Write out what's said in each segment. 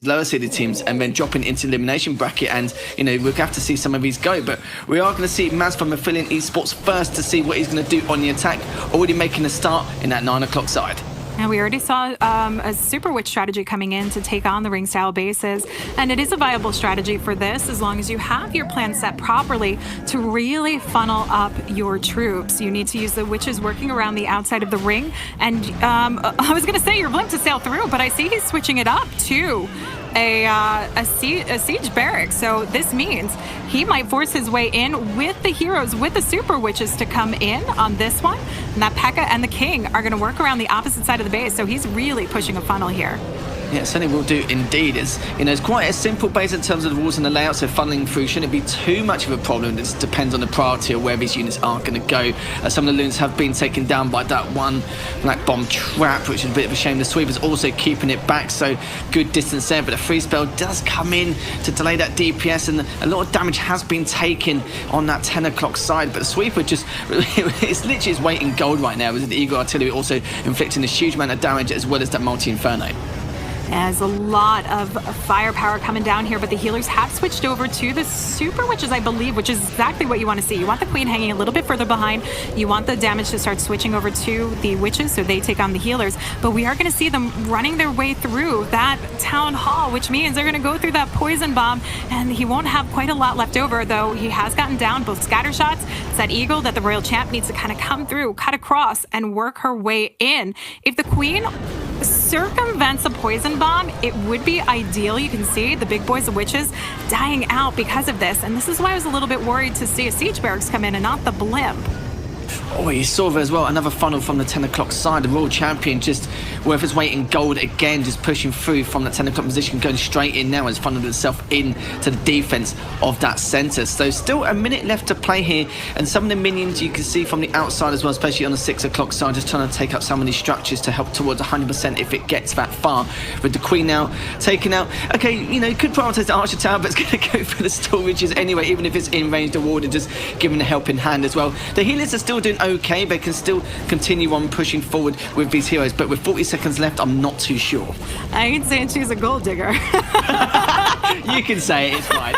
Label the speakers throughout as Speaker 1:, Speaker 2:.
Speaker 1: lower seeded teams and then dropping into the elimination bracket, and we'll have to see some of these go, but we are going to see Maz from Aphelion Esports first to see what he's going to do on the attack, already making a start in that 9 o'clock side.
Speaker 2: And we already saw a Super Witch strategy coming in to take on the ring style bases. And it is a viable strategy for this as long as you have your plan set properly to really funnel up your troops. You need to use the witches working around the outside of the ring. And I was going to say your blimp to sail through, but I see he's switching it up to a siege barrack. So this means he might force his way in with the heroes, with the super witches to come in on this one. And that P.E.K.K.A. and the King are going to work around the opposite side of the base. So he's really pushing a funnel here.
Speaker 1: Yeah, certainly will do indeed. It's quite a simple base in terms of the rules and the layout, so funneling through shouldn't be too much of a problem. It just depends on the priority of where these units are going to go. Some of the loons have been taken down by that one black bomb trap, which is a bit of a shame. The sweeper's also keeping it back, so good distance there, but the free spell does come in to delay that DPS, and a lot of damage has been taken on that 10 o'clock side, but the sweeper just, it's literally his weight in gold right now, with the Eagle Artillery also inflicting a huge amount of damage, as well as that multi-inferno.
Speaker 2: There's a lot of firepower coming down here, but the healers have switched over to the super witches, I believe, which is exactly what you want to see. You want the queen hanging a little bit further behind. You want the damage to start switching over to the witches so they take on the healers. But we are going to see them running their way through that town hall, which means they're going to go through that poison bomb, and he won't have quite a lot left over, though he has gotten down both scatter shots. It's that eagle that the royal champ needs to kind of come through, cut across, and work her way in. If the queen circumvents a poison bomb, it would be ideal. You can see the big boys, the witches, dying out because of this, and this is why I was a little bit worried to see a siege barracks come in and not the blimp.
Speaker 1: Oh, you saw there as well, another funnel from the 10 o'clock side. The Royal Champion just worth his weight in gold again, just pushing through from that 10 o'clock position, going straight in now, has funneled itself in to the defense of that center. So still a minute left to play here, and some of the minions you can see from the outside as well, especially on the 6 o'clock side, just trying to take up some of these structures to help towards 100% if it gets that far. With the Queen now taken out, okay, could prioritize the Archer Tower, but it's going to go for the storages anyway, even if it's in range, the ward, and just giving a helping hand as well. The healers are still doing okay, they can still continue on pushing forward with these heroes, but with 40 seconds left, I'm not too sure.
Speaker 2: I ain't saying she's a gold digger.
Speaker 1: You can say it, it's fine.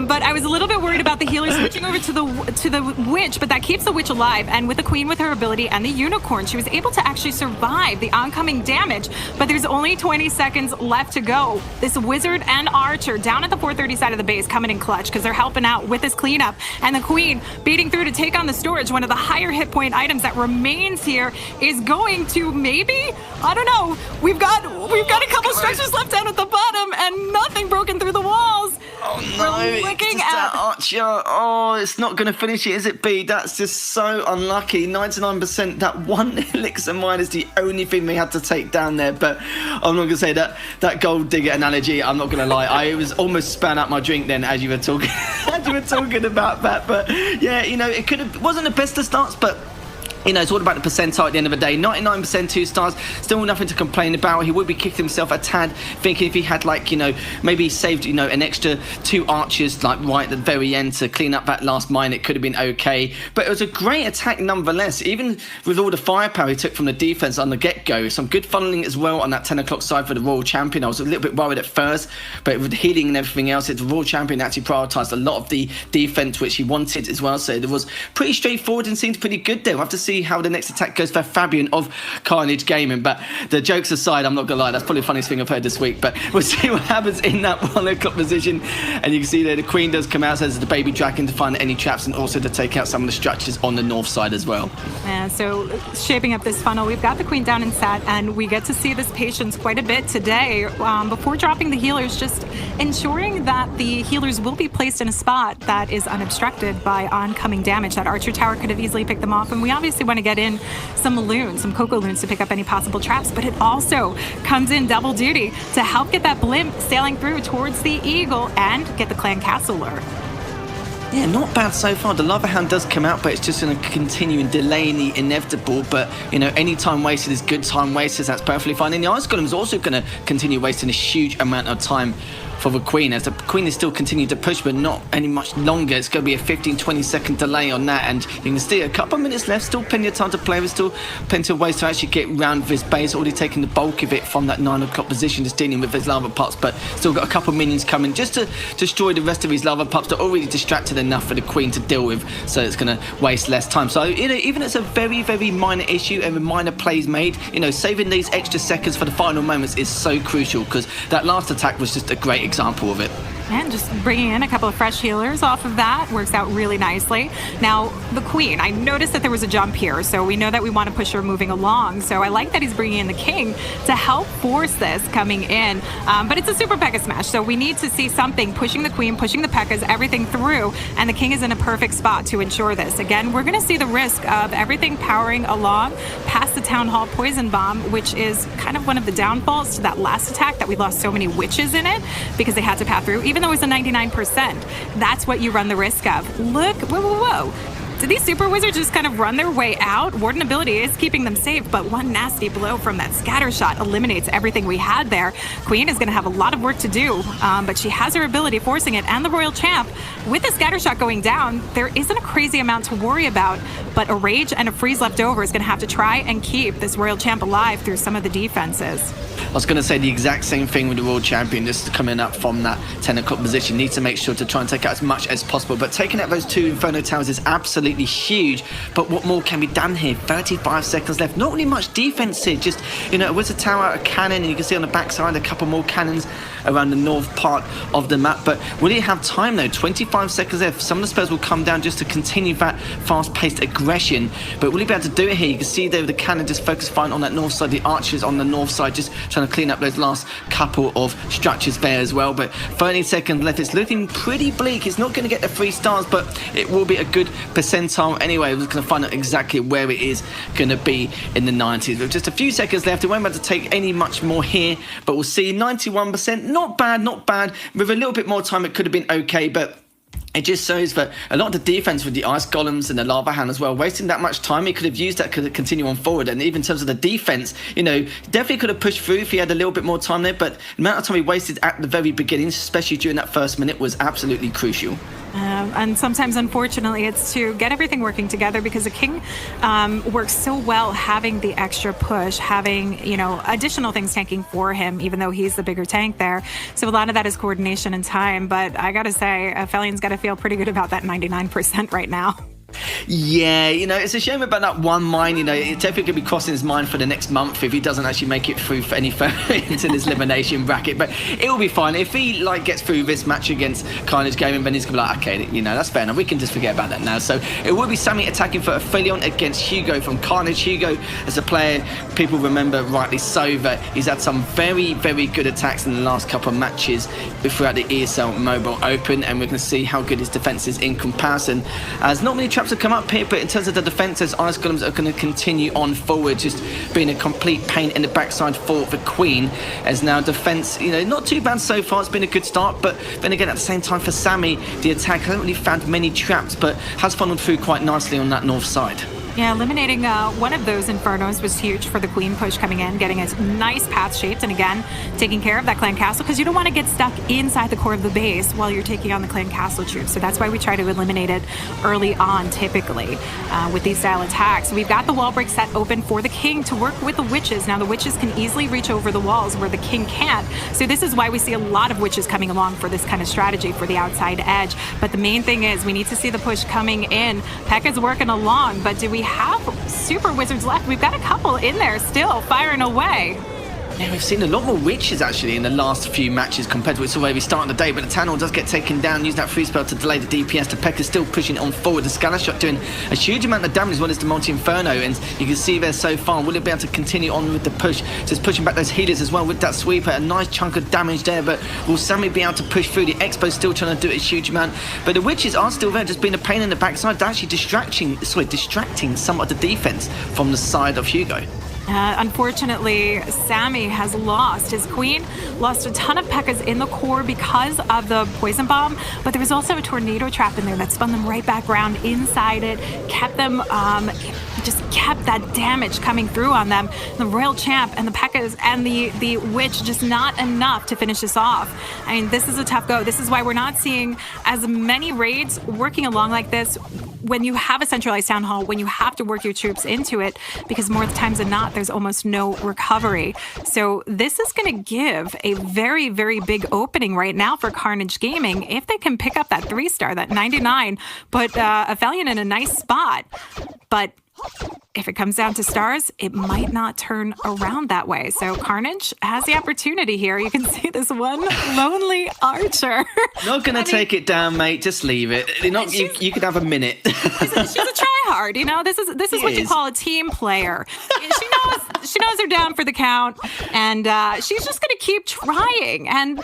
Speaker 2: But I was a little bit worried about the healer switching over to the witch, but that keeps the witch alive. And with the queen with her ability and the unicorn, she was able to actually survive the oncoming damage. But there's only 20 seconds left to go. This wizard and archer down at the 430 side of the base coming in clutch because they're helping out with this cleanup. And the queen beating through to take on the storage. One of the higher hit point items that remains here is going to maybe, I don't know. We've got a couple structures left down at the bottom and nothing broken through the walls.
Speaker 1: Oh no, it's just that Archer. Oh, it's not going to finish it, is it, B? That's just so unlucky. 99%, that one elixir mine is the only thing they had to take down there. But I'm not going to say that gold digger analogy, I'm not going to lie. I was almost spat out my drink then as you were talking, about that. But yeah, it wasn't the best of starts, but it's all about the percentile at the end of the day. 99% 2 stars, still nothing to complain about. He would be kicking himself a tad, thinking if he had maybe saved an extra 2 archers right at the very end to clean up that last mine, it could have been okay. But it was a great attack nonetheless, even with all the firepower he took from the defense on the get-go. Some good funneling as well on that 10 o'clock side for the Royal Champion. I was a little bit worried at first, but with the healing and everything else, the Royal Champion actually prioritised a lot of the defense which he wanted as well. So it was pretty straightforward and seemed pretty good there. We'll have to see how the next attack goes for Fabian of Carnage Gaming. But the jokes aside, I'm not gonna lie, that's probably the funniest thing I've heard this week. But we'll see what happens in that 1 o'clock position. And you can see there the Queen does come out, says the baby dragon to find any traps and also to take out some of the structures on the north side as well.
Speaker 2: Yeah, so shaping up this funnel, we've got the Queen down in sat, and we get to see this patience quite a bit today. Before dropping the healers, just ensuring that the healers will be placed in a spot that is unobstructed by oncoming damage. That Archer Tower could have easily picked them off, and we obviously want to get in some loons, some cocoa loons to pick up any possible traps, but it also comes in double duty to help get that blimp sailing through towards the eagle and get the clan castler.
Speaker 1: Yeah, not bad so far. The Lava Hound does come out, but it's just going to continue and delaying the inevitable. But, any time wasted is good time wasted. That's perfectly fine. And the Ice Golem is also going to continue wasting a huge amount of time for the Queen, as the Queen is still continuing to push, but not any much longer. It's going to be a 15-20 second delay on that, and you can see a couple of minutes left, still plenty of time to play. There's still plenty of ways to actually get round this base, already taking the bulk of it from that 9 o'clock position, just dealing with his lava pups, but still got a couple of minions coming just to destroy the rest of his lava pups that are already distracted enough for the Queen to deal with, so it's going to waste less time. So, you know, even it's a very, very minor issue and the minor plays made, you know, saving these extra seconds for the final moments is so crucial, because that last attack was just a great example of it.
Speaker 2: And just bringing in a couple of fresh healers off of that works out really nicely. Now, the Queen, I noticed that there was a jump here, so we know that we want to push her moving along. So I like that he's bringing in the King to help force this coming in. But it's a super P.E.K.K.A smash, so we need to see something pushing the Queen, pushing the P.E.K.K.As, everything through, and the King is in a perfect spot to ensure this. Again, we're going to see the risk of everything powering along past the Town Hall Poison Bomb, which is kind of one of the downfalls to that last attack, that we lost so many witches in it because they had to pass through. Even though it was a 99%, that's what you run the risk of. Look, whoa. Did these super wizards just kind of run their way out? Warden ability is keeping them safe, but one nasty blow from that scatter shot eliminates everything we had there. Queen is going to have a lot of work to do, but she has her ability forcing it, and the Royal Champ, with the scatter shot going down, there isn't a crazy amount to worry about, but a Rage and a Freeze left over is going to have to try and keep this Royal Champ alive through some of the defenses.
Speaker 1: I was going to say the exact same thing with the World Champion, just coming up from that 10 o'clock position. Needs to make sure to try and take out as much as possible, but taking out those 2 Inferno Towers is absolutely huge. But what more can be done here? 35 seconds left. Not really much defense here, just, you know, a Wizard Tower, a cannon, and you can see on the backside a couple more cannons around the north part of the map. But will he have time though? 25 seconds left. Some of the spells will come down just to continue that fast-paced aggression, but will he be able to do it here? You can see there the cannon just focus fine on that north side, the archers on the north side just trying to clean up those last couple of structures there as well. But 30 seconds left. It's looking pretty bleak. It's not going to get the 3 stars, but it will be a good percentile anyway. We're just going to find out exactly where it is going to be in the 90s. With just a few seconds left, it won't be able to take any much more here, but we'll see. 91%, not bad. With a little bit more time, it could have been okay, but it just shows that a lot of the defense with the ice golems and the lava hand as well, wasting that much time, he could have used that to continue on forward. And even in terms of the defense, you know, definitely could have pushed through if he had a little bit more time there, but the amount of time he wasted at the very beginning, especially during that first minute, was absolutely crucial.
Speaker 2: And sometimes, unfortunately, it's to get everything working together, because the King works so well having the extra push, having, you know, additional things tanking for him, even though he's the bigger tank there. So a lot of that is coordination and time. But I got to say, Aphelion got to feel pretty good about that 99% right now.
Speaker 1: Yeah, you know, it's a shame about that one mine. You know, it's definitely going to be crossing his mind for the next month if he doesn't actually make it through any further into this elimination bracket. But it will be fine. If he, like, gets through this match against Carnage Gaming, then he's going to be like, okay, you know, that's fair enough. We can just forget about that now. So it will be Sammy attacking for Aphelion against Hugo from Carnage. Hugo, as a player, people remember rightly so that he's had some very, very good attacks in the last couple of matches throughout the Esl Mobile Open, and we're going to see how good his defense is in comparison. As not many traps have come up here, but in terms of the defenses, Ice Golems are going to continue on forward, just being a complete pain in the backside for the Queen. As now defense, you know, not too bad so far. It's been a good start, but then again, at the same time for Sammy, the attack hasn't really found many traps, but has funneled through quite nicely on that north side.
Speaker 2: Yeah, eliminating one of those Infernos was huge for the Queen push coming in, getting a nice path shaped, and again, taking care of that Clan Castle, because you don't want to get stuck inside the core of the base while you're taking on the Clan Castle troops. So that's why we try to eliminate it early on, typically, with these style attacks. We've got the wall break set open for the King to work with the witches. Now, the witches can easily reach over the walls where the King can't. So this is why we see a lot of witches coming along for this kind of strategy for the outside edge. But the main thing is we need to see the push coming in. P.E.K.K.A's working along, but do we have super wizards left? We've got a couple in there still firing away.
Speaker 1: Yeah, we've seen a lot more witches actually in the last few matches compared to what we saw where we started the day, but the Town Hall does get taken down, using that free spell to delay the DPS. The P.E.K.K.A still pushing on forward. The Scatter Shot doing a huge amount of damage as well as the Multi-Inferno, and you can see there so far, will it be able to continue on with the push? Just pushing back those healers as well with that sweeper. A nice chunk of damage there, but will Sammy be able to push through? The Expo's still trying to do a huge amount, but the witches are still there, just being a pain in the backside. They're actually distracting some of the defense from the side of Hugo.
Speaker 2: Unfortunately, Sammy has lost his queen, lost a ton of P.E.K.K.A.s in the core because of the poison bomb, but there was also a tornado trap in there that spun them right back around inside it, kept them, just kept that damage coming through on them. The Royal Champ and the P.E.K.K.A.s and the Witch, just not enough to finish this off. I mean, this is a tough go. This is why we're not seeing as many raids working along like this when you have a centralized town hall, when you have to work your troops into it, because more times than not, there's almost no recovery. So this is going to give a very, very big opening right now for Carnage Gaming. If they can pick up that 3-star, that 99, put Aphelion in a nice spot. But if it comes down to stars, it might not turn around that way. So Carnage has the opportunity here. You can see this one lonely archer.
Speaker 1: Not going to take it down, mate. Just leave it. You could have a minute.
Speaker 2: She's a tryhard, you know. This is what you call a team player. She knows they're down for the count, and she's just going to keep trying. And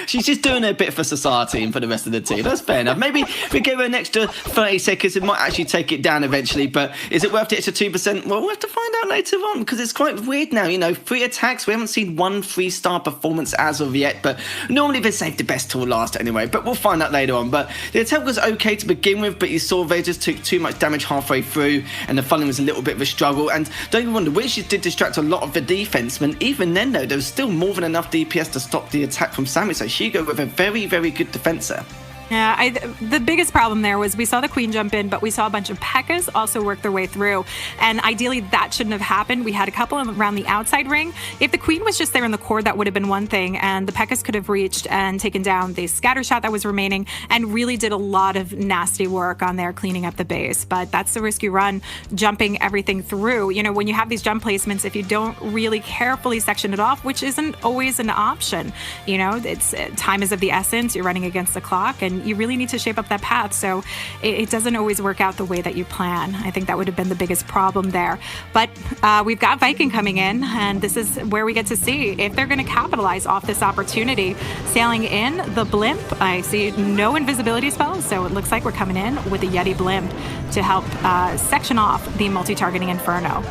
Speaker 1: she's just doing a bit for society and for the rest of the team. That's fair enough. Maybe we give her an extra 30 seconds. It might actually take it down eventually, but is it worth the extra 2%? Well, we'll have to find out later on, because it's quite weird now. You know, 3 attacks. We haven't seen one 3-star performance as of yet, but normally they save the best till last anyway, but we'll find out later on. But the attack was okay to begin with, but you saw they just took too much damage halfway through, and the funneling was a little bit of a struggle. And don't get me wrong, the Witches did distract a lot of the defensemen. Even then, though, there was still more than enough DPS to stop the attack from Sammy. So Hugo with a very, very good defensor.
Speaker 2: Yeah, the biggest problem there was we saw the queen jump in, but we saw a bunch of P.E.K.K.A.s also work their way through. And ideally, that shouldn't have happened. We had a couple around the outside ring. If the queen was just there in the core, that would have been one thing. And the P.E.K.K.A.s could have reached and taken down the scatter shot that was remaining and really did a lot of nasty work on there cleaning up the base. But that's the risk you run, jumping everything through. You know, when you have these jump placements, if you don't really carefully section it off, which isn't always an option, you know, it's time is of the essence. You're running against the clock, and you really need to shape up that path, so it doesn't always work out the way that you plan. I think that would have been the biggest problem there. But we've got Viking coming in, and this is where we get to see if they're going to capitalize off this opportunity. Sailing in the blimp, I see no invisibility spells, so it looks like we're coming in with a Yeti blimp to help section off the multi-targeting Inferno.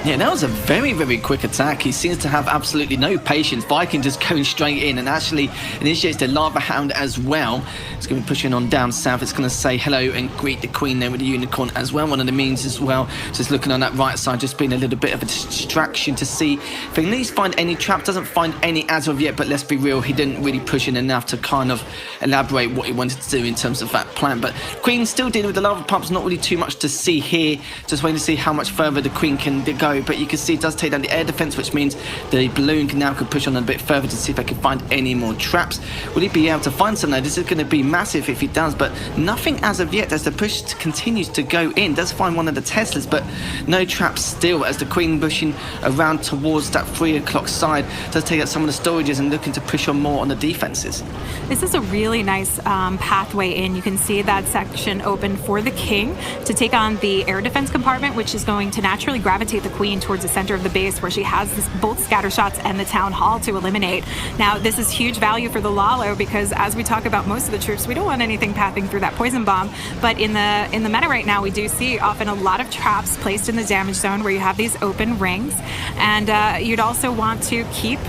Speaker 1: Yeah, that was a very, very quick attack. He seems to have absolutely no patience. Viking just going straight in and actually initiates the Lava Hound as well. It's going to be pushing on down south. It's going to say hello and greet the Queen there with the Unicorn as well. One of the means as well. Just looking on that right side, just being a little bit of a distraction to see if he needs to find any traps. Doesn't find any as of yet, but let's be real, he didn't really push in enough to kind of elaborate what he wanted to do in terms of that plan. But Queen still dealing with the lava pumps. Not really too much to see here. Just waiting to see how much further the Queen can go. But you can see it does take down the air defense, which means the balloon can now push on a bit further to see if they can find any more traps. Will he be able to find some? Now, this is going to be massive if he does, but nothing as of yet as the push continues to go in. Does find one of the Teslas, but no traps still as the Queen pushing around towards that 3 o'clock side. Does take out some of the storages and looking to push on more on the defenses.
Speaker 2: This is a really nice pathway in. You can see that section open for the King to take on the air defense compartment, which is going to naturally gravitate the Queen towards the center of the base where she has both scatter shots and the town hall to eliminate. Now, this is huge value for the Lalo because as we talk about most of the troops, we don't want anything pathing through that poison bomb. But in the meta right now, we do see often a lot of traps placed in the damage zone where you have these open rings. And you'd also want to keep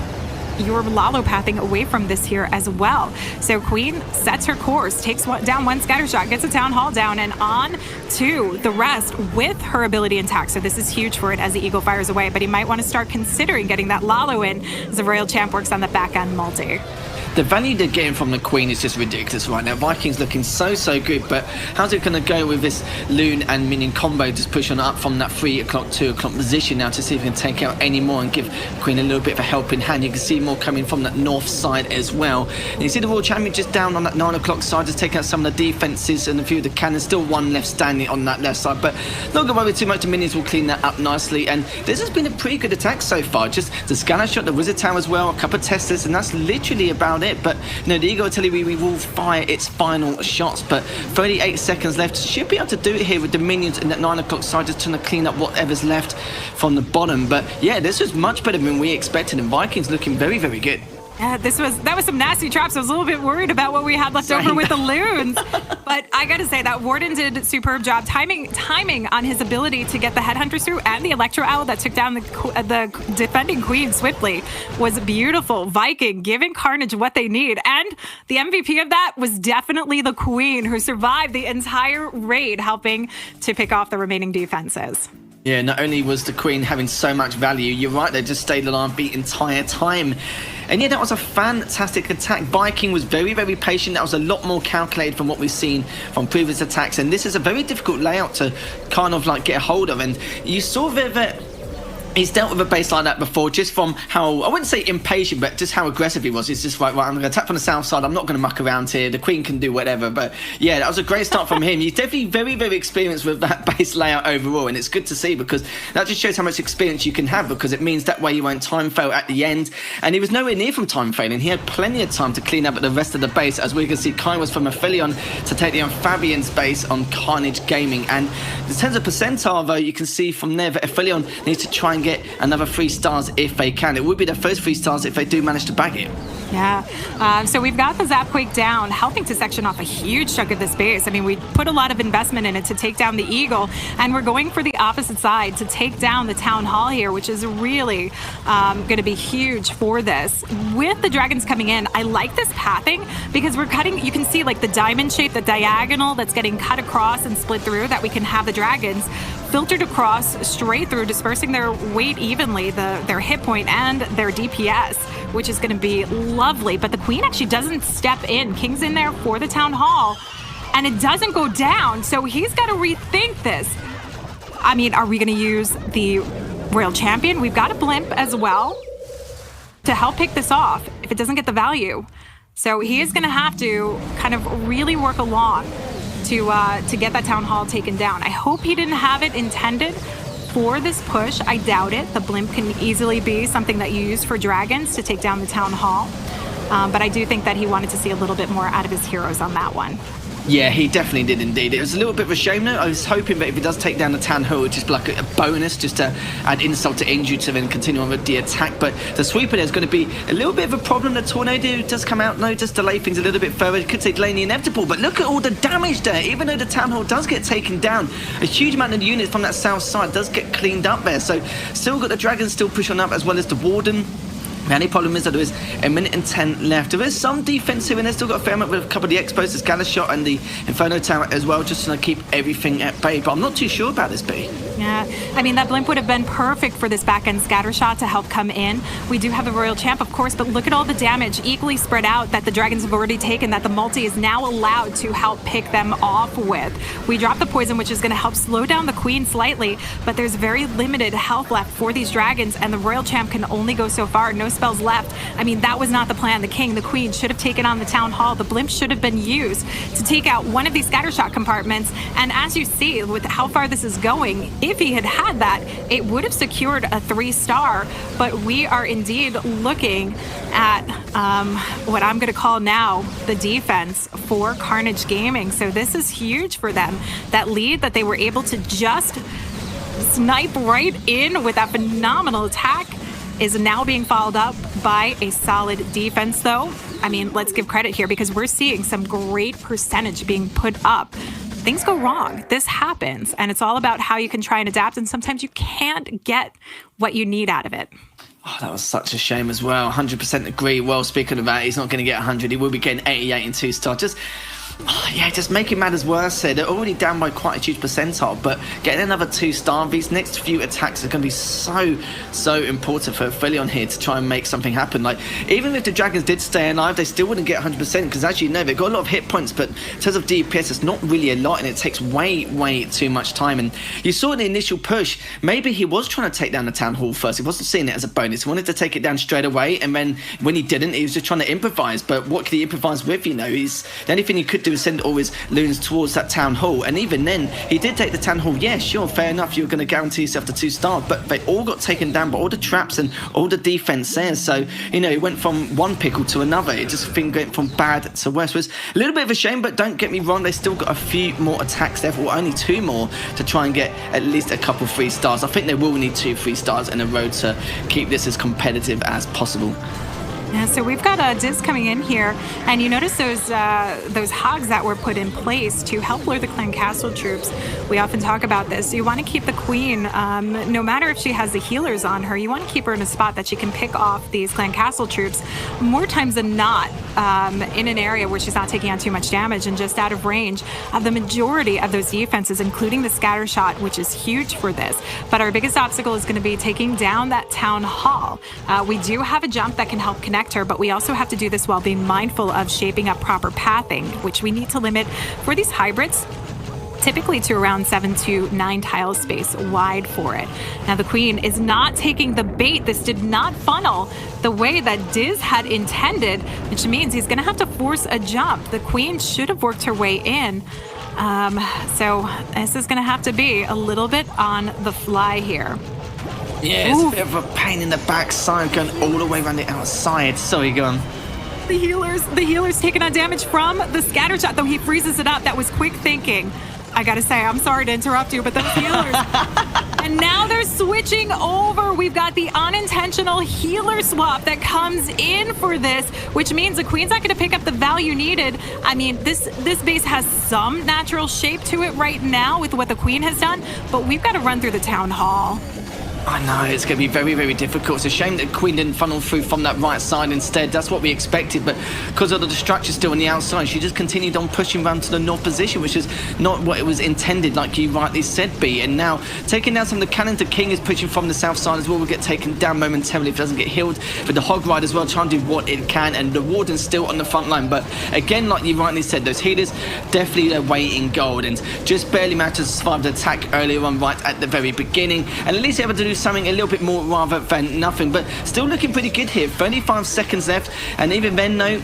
Speaker 2: your Lalo pathing away from this here as well. So Queen sets her course, takes down one scatter shot, gets a town hall down, and on to the rest with her ability intact. So this is huge for it as the Eagle fires away, but he might want to start considering getting that Lalo in as the Royal Champ works on the back end multi.
Speaker 1: The value they're getting from the Queen is just ridiculous right now. Vikings looking so good, but how's it going to go with this Loon and Minion combo just pushing up from that 3 o'clock, 2 o'clock position now to see if we can take out any more and give Queen a little bit of a helping hand. You can see more coming from that north side as well. And you see the Royal Champion just down on that 9 o'clock side, just taking out some of the defenses and a few of the cannons. Still one left standing on that left side, but not going to worry too much. The Minions will clean that up nicely, and this has been a pretty good attack so far. Just the scanner shot, the Wizard Tower as well, a couple of testers, and that's literally about it. But you know, the Eagle Artillery will fire its final shots, but 38 seconds left. Should be able to do it here with the Minions in that 9 o'clock side, just trying to clean up whatever's left from the bottom. But yeah, this was much better than we expected, and Vikings looking very good.
Speaker 2: Yeah, that was some nasty traps. I was a little bit worried about what we had left over with the loons. But I got to say that Warden did a superb job timing on his ability to get the headhunters through, and the Electro Owl that took down the defending queen swiftly was beautiful. Viking giving Carnage what they need. And the MVP of that was definitely the queen, who survived the entire raid, helping to pick off the remaining defenses.
Speaker 1: Yeah, not only was the queen having so much value, you're right, they just stayed alive the entire time. And yeah, that was a fantastic attack. Viking was very, very patient. That was a lot more calculated from what we've seen from previous attacks. And this is a very difficult layout to kind of like get a hold of. And you saw that he's dealt with a base like that before, just from how, I wouldn't say impatient, but just how aggressive he was. He's just like, right, I'm going to attack from the south side. I'm not going to muck around here. The queen can do whatever. But yeah, that was a great start from him. He's definitely very, very experienced with that base layout overall. And it's good to see, because that just shows how much experience you can have, because it means that way you won't time fail at the end. And he was nowhere near from time failing. He had plenty of time to clean up at the rest of the base. As we can see, Kai was from Aphelion to take down Fabian's base on Carnage Gaming. And in terms of percentile, though, you can see from there that Aphelion needs to try and get another 3 stars if they can. It would be their first 3 stars if they do manage to bag it.
Speaker 2: Yeah, so we've got the Zapquake down, helping to section off a huge chunk of this base. I mean, we put a lot of investment in it to take down the Eagle, and we're going for the opposite side to take down the Town Hall here, which is really going to be huge for this. With the dragons coming in, I like this pathing, because we're cutting, you can see like the diamond shape, the diagonal that's getting cut across and split through, that we can have the dragons filtered across straight through, dispersing their weight evenly, their hit point and their DPS, which is going to be lovely. But the queen actually doesn't step in. King's in there for the Town Hall, and it doesn't go down, so he's got to rethink this. I mean, are we going to use the Royal Champion? We've got a blimp as well to help pick this off if it doesn't get the value. So he is going to have to kind of really work along to get that Town Hall taken down. I hope he didn't have it intended for this push. I doubt it. The blimp can easily be something that you use for dragons to take down the Town Hall. But I do think that he wanted to see a little bit more out of his heroes on that one.
Speaker 1: Yeah, he definitely did indeed. It was a little bit of a shame though. I was hoping that if he does take down the Town Hall, it would just be like a bonus, just to add insult to injury to then continue on with the attack. But the sweeper there's going to be a little bit of a problem. The tornado does come out, no, just delay things a little bit further. It could say delay the inevitable, but look at all the damage there. Even though the Town Hall does get taken down, a huge amount of the units from that south side does get cleaned up there. So still got the dragons still pushing up, as well as the Warden. The only problem is that there is a minute and 10 left. There is some defense here, and they've still got a fair amount with a couple of the Expos, the Scatter Shot and the Inferno Tower as well, just to keep everything at bay. But I'm not too sure about this, B.
Speaker 2: Yeah, I mean, that blimp would have been perfect for this back-end Scatter Shot to help come in. We do have the Royal Champ, of course, but look at all the damage equally spread out that the dragons have already taken, that the multi is now allowed to help pick them off with. We drop the poison, which is going to help slow down the queen slightly, but there's very limited health left for these dragons, and the Royal Champ can only go so far. No spells left. I mean, that was not the plan. The king, the queen should have taken on the Town Hall. The blimp should have been used to take out one of these Scattershot compartments. And as you see, with how far this is going, if he had that, it would have secured a 3-star. But we are indeed looking at what I'm going to call now the defense for Carnage Gaming. So this is huge for them. That lead that they were able to just snipe right in with that phenomenal attack is now being followed up by a solid defense, though. I mean, let's give credit here, because we're seeing some great percentage being put up. Things go wrong. This happens, and it's all about how you can try and adapt, and sometimes you can't get what you need out of it.
Speaker 1: Oh, that was such a shame as well. 100% agree. Well, speaking of that, he's not going to get 100. He will be getting 88 in 2-star. Just making matters worse here. They're already down by quite a huge percentile, but getting another 2-star, these next few attacks are going to be so important for Aphelion here to try and make something happen. Like, even if the dragons did stay alive, they still wouldn't get 100%, because as you know, they've got a lot of hit points, but in terms of DPS, it's not really a lot, and it takes way too much time. And you saw in the initial push, maybe he was trying to take down the Town Hall first. He wasn't seeing it as a bonus. He wanted to take it down straight away, and then when he didn't, he was just trying to improvise. But what could he improvise with? You know, the only thing he could do is send all his loons towards that Town Hall, and even then he did take the Town Hall. Yeah, sure, fair enough, you're going to guarantee yourself the 2-star, but they all got taken down by all the traps and all the defense there. So, you know, it went from one pickle to another. It just went from bad to worse. It was a little bit of a shame, but don't get me wrong, they still got a few more attacks there, or only 2 more to try and get at least a couple 3-stars. I think they will need 2 3-stars in a row to keep this as competitive as possible.
Speaker 2: Yeah, so we've got Diz coming in here, and you notice those hogs that were put in place to help lure the clan castle troops. We often talk about this. You want to keep the queen, no matter if she has the healers on her, you want to keep her in a spot that she can pick off these clan castle troops more times than not, in an area where she's not taking on too much damage and just out of range of the majority of those defenses, including the scatter shot, which is huge for this. But our biggest obstacle is going to be taking down that town hall. We do have a jump that can help connect her, but we also have to do this while being mindful of shaping up proper pathing, which we need to limit for these hybrids typically to around 7 to 9 tile space wide for it. Now the queen is not taking the bait. This did not funnel the way that Diz had intended, which means he's going to have to force a jump. The queen should have worked her way in. So this is going to have to be a little bit on the fly here.
Speaker 1: Yeah, it's a bit of a pain in the backside going all the way around the outside. Sorry, go on.
Speaker 2: The healer's taking on damage from the scatter shot, though he freezes it up. That was quick thinking. I gotta say, I'm sorry to interrupt you, but those healers. And now they're switching over. We've got the unintentional healer swap that comes in for this, which means the queen's not gonna pick up the value needed. I mean, this base has some natural shape to it right now with what the queen has done, but we've got to run through the town hall.
Speaker 1: I know, it's going to be very, very difficult. It's a shame that Queen didn't funnel through from that right side instead. That's what we expected, but because of the distraction still on the outside, she just continued on pushing around to the north position, which is not what it was intended, like you rightly said, B. And now, taking down some of the cannons, the King is pushing from the south side as well. Will get taken down momentarily if it doesn't get healed. But the Hog Ride as well, trying to do what it can, and the Warden's still on the front line. But again, like you rightly said, those healers, definitely their weight in gold, and just barely managed to survive the attack earlier on right at the very beginning. And at least able to do something a little bit more rather than nothing, but still looking pretty good here. 35 seconds left, and even then though,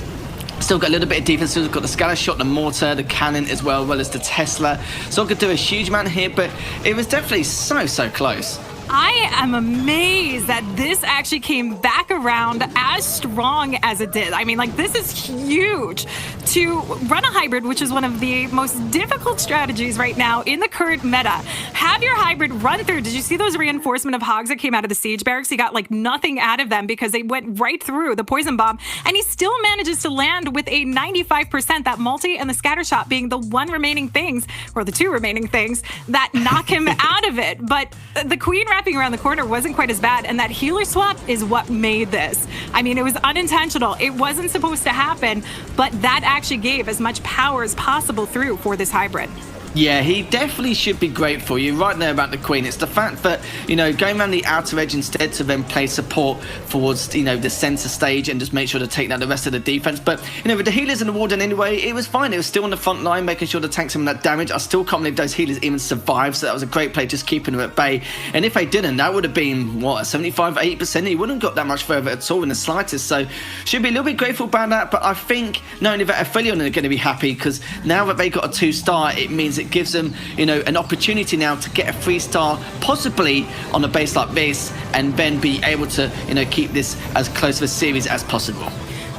Speaker 1: still got a little bit of defense. Still got the scatter shot, the mortar, the cannon as well as the Tesla. So could do a huge amount here, but it was definitely so close.
Speaker 2: I am amazed that this actually came back around as strong as it did. I mean, like, this is huge. To run a hybrid, which is one of the most difficult strategies right now in the current meta, have your hybrid run through. Did you see those reinforcement of hogs that came out of the siege barracks? He got like nothing out of them because they went right through the poison bomb, and he still manages to land with a 95%, that multi and the scatter shot being the one remaining things, or the two remaining things, that knock him out of it. But the queen wrapping around the corner wasn't quite as bad, and that healer swap is what made this. I mean, it was unintentional. It wasn't supposed to happen, but that actually gave as much power as possible through for this hybrid.
Speaker 1: Yeah, he definitely should be grateful. You're right there about the Queen. It's the fact that, you know, going around the outer edge instead to then play support towards, you know, the center stage and just make sure to take down the rest of the defense. But, you know, with the healers and the Warden anyway, it was fine. It was still on the front line, making sure the tanks some of that damage. I still can't believe those healers even survived, so that was a great play, just keeping them at bay. And if they didn't, that would have been, what, 75, 80%? He wouldn't have got that much further at all in the slightest. So, should be a little bit grateful about that. But I think not only that Aphelion are going to be happy, because now that they got a 2-star, it means it gives them, you know, an opportunity now to get a 3-star, possibly on a base like this, and then be able to, you know, keep this as close of a series as possible.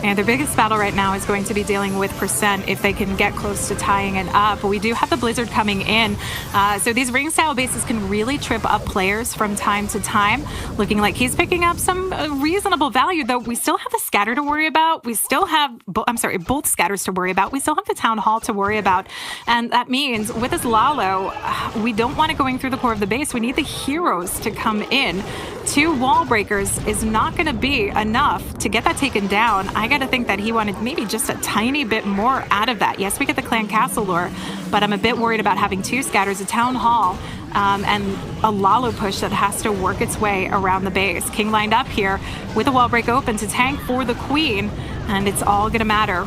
Speaker 2: And their biggest battle right now is going to be dealing with percent if they can get close to tying it up. But we do have the Blizzard coming in. So these ring style bases can really trip up players from time to time. Looking like he's picking up some reasonable value, though. We still have the scatter to worry about. We still have, both scatters to worry about. We still have the town hall to worry about. And that means with this Lalo, we don't want it going through the core of the base. We need the heroes to come in. 2 wall breakers is not going to be enough to get that taken down. I got to think that he wanted maybe just a tiny bit more out of that. Yes, we get the clan castle lure, but I'm a bit worried about having 2 scatters, a town hall, and a Lalo push that has to work its way around the base. King lined up here with a wall break open to tank for the queen, and it's all going to matter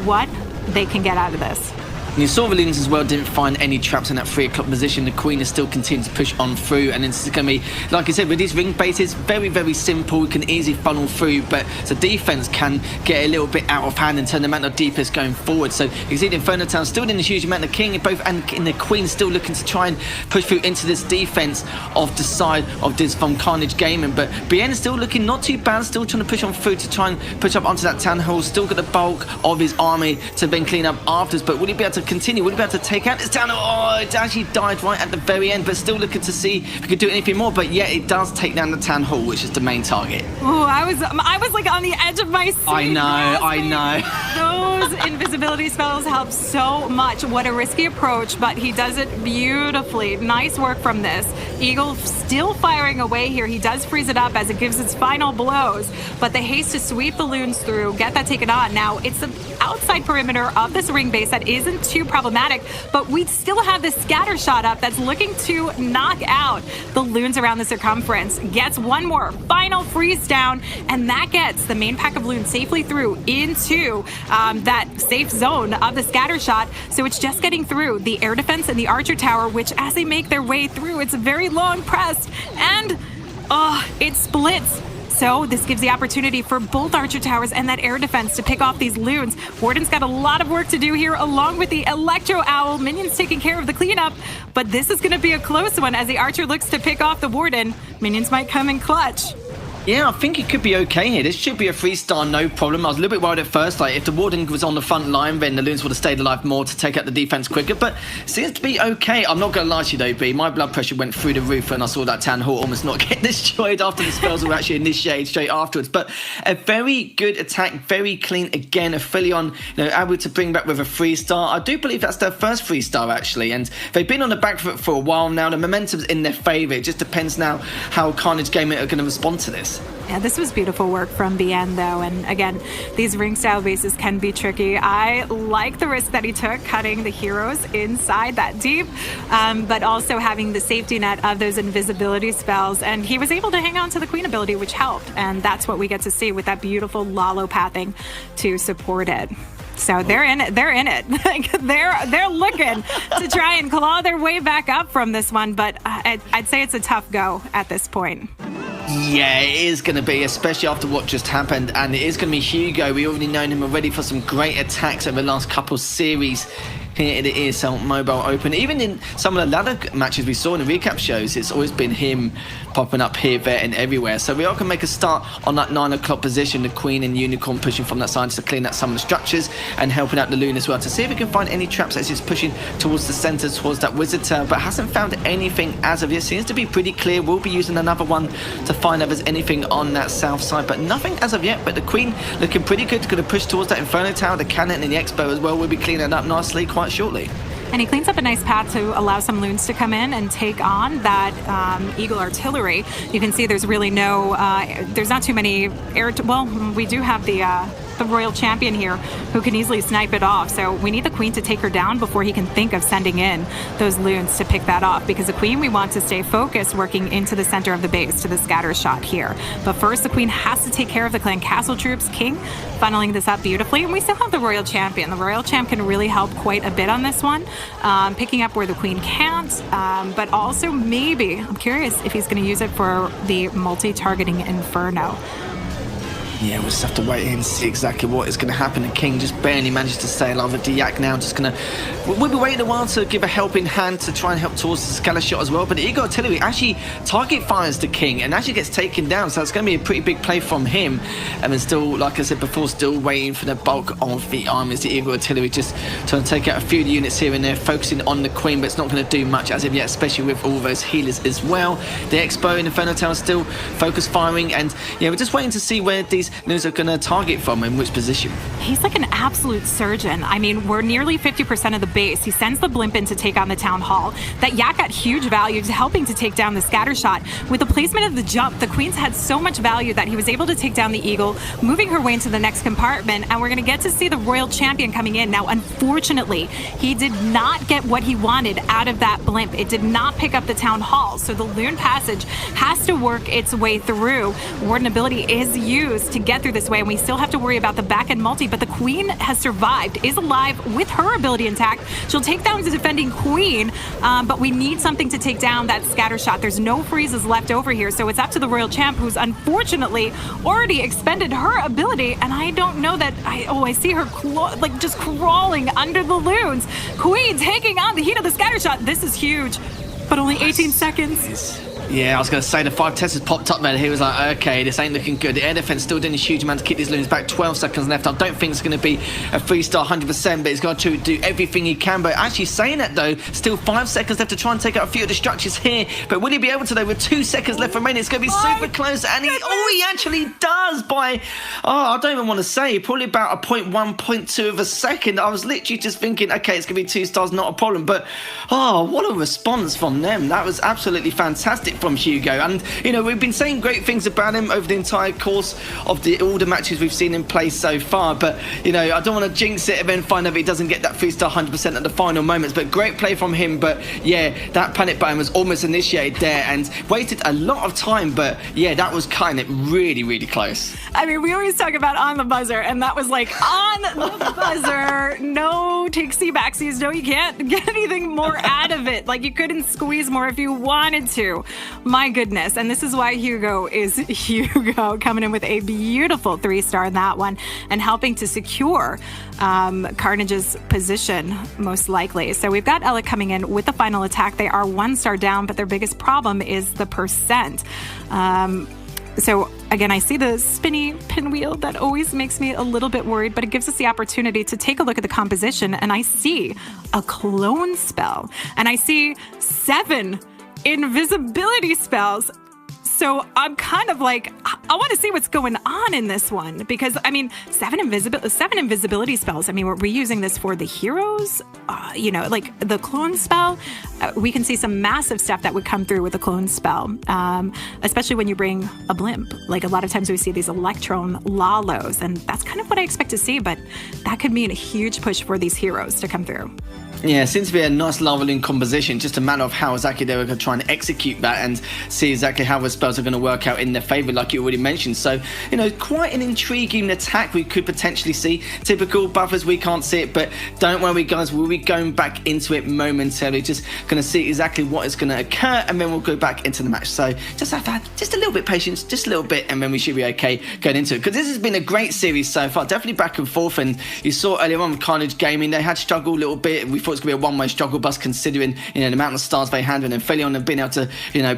Speaker 2: what they can get out of this.
Speaker 1: And you saw the Lunians as well didn't find any traps in that 3 o'clock position. The Queen is still continuing to push on through, and it's going to be, like I said, with these ring bases, very simple. You can easily funnel through, but the defense can get a little bit out of hand in terms of the amount of DPS going forward. So you can see the Inferno Town still in a huge amount. The King both and the Queen still looking to try and push through into this defense of the side of this from Carnage Gaming. But Bien is still looking not too bad, still trying to push on through to try and push up onto that town hall. Still got the bulk of his army to then clean up afterwards, but will he be able to continue? Would he be able to take out this town? Oh, it actually died right at the very end, but still looking to see if he could do anything more. But yeah, it does take down the town hall, which is the main target.
Speaker 2: Oh, I was like on the edge of my seat.
Speaker 1: I know.
Speaker 2: Those invisibility spells help so much. What a risky approach, but he does it beautifully. Nice work from this. Eagle still firing away here. He does freeze it up as it gives its final blows, but the haste to sweep the loons through, get that taken on. Now, it's the outside perimeter of this ring base that isn't too problematic, but we still have this scatter shot up that's looking to knock out the loons around the circumference. Gets one more final freeze down, and that gets the main pack of loons safely through into that safe zone of the scatter shot. So it's just getting through the air defense and the archer tower, which as they make their way through, it's very long pressed, and it splits. So this gives the opportunity for both archer towers and that air defense to pick off these loons. Warden's got a lot of work to do here, along with the Electro Owl. Minions taking care of the cleanup, but this is going to be a close one as the archer looks to pick off the Warden. Minions might come in clutch.
Speaker 1: Yeah, I think it could be okay here. This should be a 3-star, no problem. I was a little bit worried at first, like if the Warden was on the front line, then the loons would have stayed alive more to take out the defense quicker, but it seems to be okay. I'm not going to lie to you though, B. My blood pressure went through the roof when I saw that town hall almost not get destroyed after the spells were actually initiated straight afterwards. But a very good attack, very clean. Again, Aphelion, able to bring back with a 3-star. I do believe that's their first 3-star actually, and they've been on the back foot for a while now. The momentum's in their favour. It just depends now how Carnage Gaming are going to respond to this.
Speaker 2: Yeah, this was beautiful work from BN though, and again, these ring style bases can be tricky. I like the risk that he took cutting the heroes inside that deep, but also having the safety net of those invisibility spells, and he was able to hang on to the queen ability, which helped, and that's what we get to see with that beautiful Lalo pathing to support it. So they're in it. Like they're looking to try and claw their way back up from this one, but I'd say it's a tough go at this point.
Speaker 1: Yeah, it is going to be, especially after what just happened, and it is going to be Hugo. We already known him already for some great attacks over the last couple of series here in the Esl Mobile Open. Even in some of the ladder matches we saw in the recap shows, it's always been him popping up here, there and everywhere. So we are going to make a start on that 9 o'clock position, the Queen and Unicorn pushing from that side to clean out some of the structures and helping out the Loon as well, to see if we can find any traps as he's pushing towards the center, towards that Wizard Tower, but hasn't found anything as of yet. Seems to be pretty clear. We'll be using another one to find if there's anything on that south side, but nothing as of yet. But the Queen looking pretty good, going to push towards that Inferno Tower, the Cannon and the Expo as well. We'll be cleaning it up nicely quite shortly.
Speaker 2: And he cleans up a nice path to allow some loons to come in and take on that Eagle artillery. You can see there's really no, there's not too many well, we do have the Royal Champion here who can easily snipe it off. So we need the Queen to take her down before he can think of sending in those loons to pick that off, because the Queen, we want to stay focused working into the center of the base to the scatter shot here. But first, the Queen has to take care of the Clan Castle troops. King funneling this up beautifully, and we still have the Royal Champion. The Royal Champ can really help quite a bit on this one, picking up where the Queen can't, but also maybe, I'm curious if he's going to use it for the multi-targeting Inferno.
Speaker 1: Yeah, we'll just have to wait and see exactly what is going to happen. The King just barely managed to stay alive with Diak now. Just going to... We'll be waiting a while to give a helping hand to try and help towards the scatter shot as well. But the Eagle Artillery actually target fires the King and actually gets taken down. So it's going to be a pretty big play from him. And then still, like I said before, still waiting for the bulk of the armies. The Eagle Artillery just trying to take out a few units here and there, focusing on the Queen, but it's not going to do much as of yet, especially with all those healers as well. The Expo and Inferno Tower still focus firing, and yeah, we're just waiting to see where these loons are going to target from, in which position.
Speaker 2: He's like an absolute surgeon. I mean, we're nearly 50% of the base. He sends the blimp in to take on the town hall. That Yak got huge value to helping to take down the scatter shot. With the placement of the jump, the Queen's had so much value that he was able to take down the Eagle, moving her way into the next compartment, and we're going to get to see the Royal Champion coming in. Now, unfortunately, he did not get what he wanted out of that blimp. It did not pick up the town hall, so the Loon Passage has to work its way through. Warden ability is used to get through this way, and we still have to worry about the back end multi, but the Queen has survived, is alive with her ability intact. She'll take down the defending Queen, but we need something to take down that scatter shot. There's no freezes left over here, so it's up to the Royal Champ, who's unfortunately already expended her ability, and I don't know that, I see her like just crawling under the loons. Queen taking on the heat of the scatter shot. This is huge, but only 18 seconds.
Speaker 1: Yeah, I was going to say the 5 Teslas popped up there. He was like, okay, this ain't looking good. The air defense still doing a huge amount to keep these loons back. 12 seconds left. I don't think it's going to be a 3-star 100%, but he's got to do everything he can. But actually saying that, though, still 5 seconds left to try and take out a few of the structures here. But will he be able to, though, with 2 seconds left remaining? It's going to be super close. And he actually does by, I don't even want to say, probably about a 0.1, 0.2 of a second. I was literally just thinking, okay, it's going to be 2 stars, not a problem. But, what a response from them. That was absolutely fantastic from Hugo. And, we've been saying great things about him over the entire course of all the matches we've seen him play so far. But, I don't want to jinx it and then find out if he doesn't get that 3-star 100% at the final moments. But great play from him. But, yeah, that panic button was almost initiated there and wasted a lot of time. But, yeah, that was kind of really, really close.
Speaker 2: I mean, we always talk about on the buzzer, and that was like on the buzzer. No takesy backsies. No, you can't get anything more out of it. Like, you couldn't squeeze more if you wanted to. My goodness. And this is why Hugo is Hugo, coming in with a beautiful 3-star in that one and helping to secure Carnage's position, most likely. So we've got Ella coming in with the final attack. They are 1-star down, but their biggest problem is the percent. So again, I see the spinny pinwheel. That always makes me a little bit worried, but it gives us the opportunity to take a look at the composition, and I see a clone spell, and I see 7 invisibility spells. So I'm kind of like, I want to see what's going on in this one, because I mean, 7 invisibility spells. I mean, we're reusing this for the heroes, like the clone spell. We can see some massive stuff that would come through with the clone spell, especially when you bring a blimp. Like, a lot of times we see these Electron Lalos, and that's kind of what I expect to see, but that could mean a huge push for these heroes to come through.
Speaker 1: Yeah, it seems to be a nice lava loon composition, just a matter of how exactly they were going to try and execute that and see exactly how the spells are going to work out in their favour, like you already mentioned. So, quite an intriguing attack we could potentially see. Typical buffers, we can't see it, but don't worry, guys, we'll be going back into it momentarily, just going to see exactly what is going to occur, and then we'll go back into the match. So just have to have just a little bit of patience, just a little bit, and then we should be okay going into it, because this has been a great series so far, definitely back and forth. And you saw earlier on with Carnage Gaming, they had struggled a little bit. We thought it was going to be a one-way struggle bus, considering the amount of stars they had, and Aphelion have been able to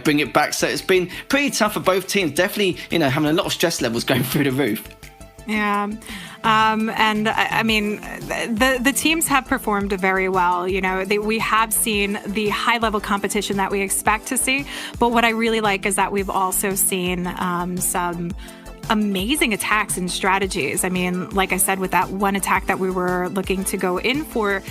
Speaker 1: bring it back. So it's been pretty tough for both teams, definitely having a lot of stress levels going through the roof.
Speaker 2: Yeah. And I mean, the teams have performed very well. We have seen the high-level competition that we expect to see. But what I really like is that we've also seen some amazing attacks and strategies. I mean, like I said, with that one attack that we were looking to go in for,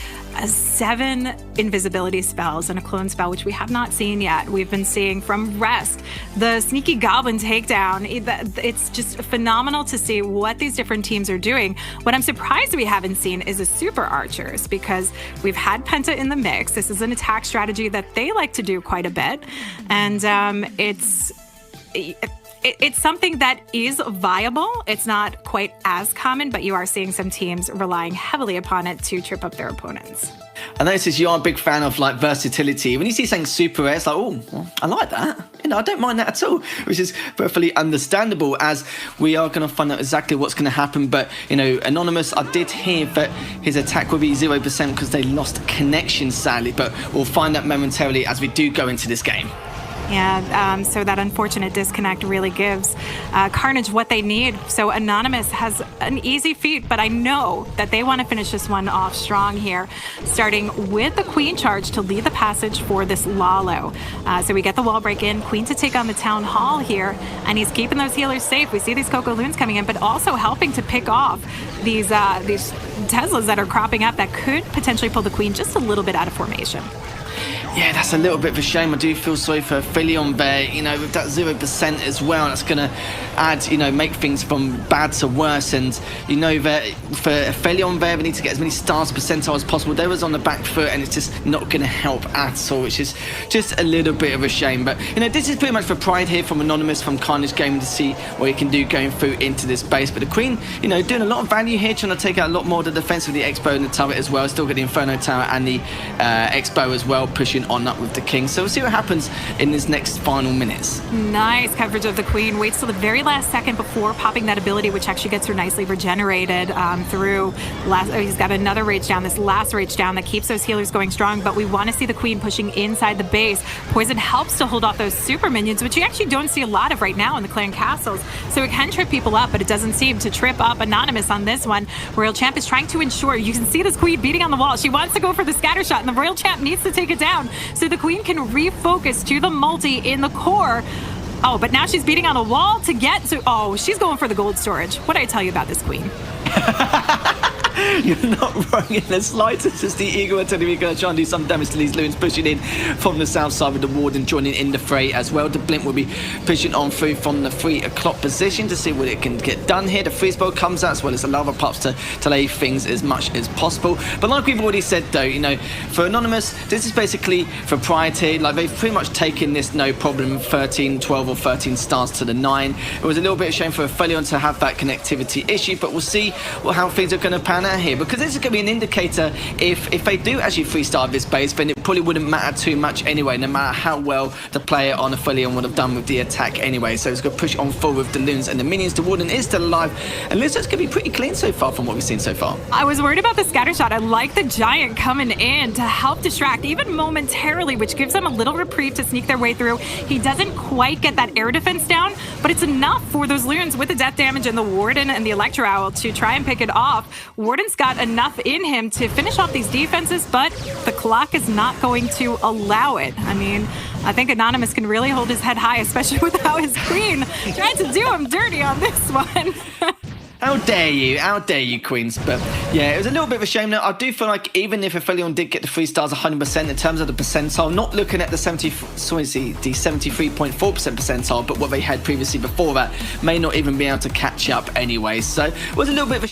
Speaker 2: 7 invisibility spells and a clone spell, which we have not seen yet. We've been seeing from Rest, the sneaky goblin takedown. It's just phenomenal to see what these different teams are doing. What I'm surprised we haven't seen is the super archers, because we've had Penta in the mix. This is an attack strategy that they like to do quite a bit. And it's something that is viable. It's not quite as common, but you are seeing some teams relying heavily upon it to trip up their opponents.
Speaker 1: I notice you are a big fan of versatility. When you see something super rare, it's like, oh, well, I like that. I don't mind that at all, which is perfectly understandable, as we are going to find out exactly what's going to happen. But, Anonymous, I did hear that his attack will be 0% because they lost connection, sadly. But we'll find out momentarily as we do go into this game.
Speaker 2: Yeah, so that unfortunate disconnect really gives Carnage what they need. So Anonymous has an easy feat, but I know that they want to finish this one off strong here, starting with the Queen charge to lead the passage for this Lalo. So we get the wall break in, Queen to take on the Town Hall here, and he's keeping those healers safe. We see these Coco Loons coming in, but also helping to pick off these Teslas that are cropping up that could potentially pull the Queen just a little bit out of formation.
Speaker 1: Yeah, that's a little bit of a shame. I do feel sorry for Aphelion there, with that 0% as well. That's going to add, make things from bad to worse. And, that for Aphelion there, we need to get as many stars percentile as possible. They was on the back foot, and it's just not going to help at all, which is just a little bit of a shame. But, this is pretty much for pride here from Anonymous, from Carnage Gaming, to see what he can do going through into this base. But the Queen, doing a lot of value here, trying to take out a lot more of the defense with the Expo and the turret as well. Still got the Inferno Tower and the Expo as well, pushing on up with the King. So we'll see what happens in this next final minutes.
Speaker 2: Nice coverage of the Queen. Waits till the very last last second before popping that ability, which actually gets her nicely regenerated through he's got another rage down, this last rage down that keeps those healers going strong, but we want to see the Queen pushing inside the base. Poison helps to hold off those super minions, which you actually don't see a lot of right now in the clan castles, so it can trip people up, but it doesn't seem to trip up Anonymous on this one. Royal Champ is trying to ensure, you can see this Queen beating on the wall. She wants to go for the scatter shot, and the Royal Champ needs to take it down so the Queen can refocus to the multi in the core. Oh, but now she's beating on the wall to get to... Oh, she's going for the gold storage. What did I tell you about this Queen?
Speaker 1: You're not wrong in the slightest. It's the Eagle telling me going to try and do some damage to these loons, pushing in from the south side with the Warden joining in the fray as well. The Blimp will be pushing on through from the 3 o'clock position to see what it can get done here. The freeze bow comes out as well as the lava pops to delay things as much as possible. But like we've already said though, you know, for Anonymous, this is basically for priority. Like they've pretty much taken this no problem, 13, 12 or 13 stars to the 9. It was a little bit of a shame for Aphelion to have that connectivity issue, but we'll see how things are going to pan out here, because this is going to be an indicator if they do actually 3-star this base, then it probably wouldn't matter too much anyway, no matter how well the player on Aphelion would have done with the attack anyway. So it's going to push on forward with the loons and the minions. The Warden is still alive, and looks like it's going to be pretty clean so far from what we've seen so far.
Speaker 2: I was worried about the scatter shot. I like the Giant coming in to help distract, even momentarily, which gives them a little reprieve to sneak their way through. He doesn't quite get that air defense down, but it's enough for those loons with the death damage and the Warden and the Electro Owl to try and pick it off. Warden's got enough in him to finish off these defenses, but the clock is not going to allow it. I mean, I think Anonymous can really hold his head high, especially with how his Queen tried to do him dirty on this one.
Speaker 1: How dare you, Queens. But yeah, it was a little bit of a shame. Now, I do feel like even if Aphelion did get the 3 stars 100% in terms of the percentile, not looking at the 73.4% percentile, but what they had previously before that, may not even be able to catch up anyway. So it was a little bit of a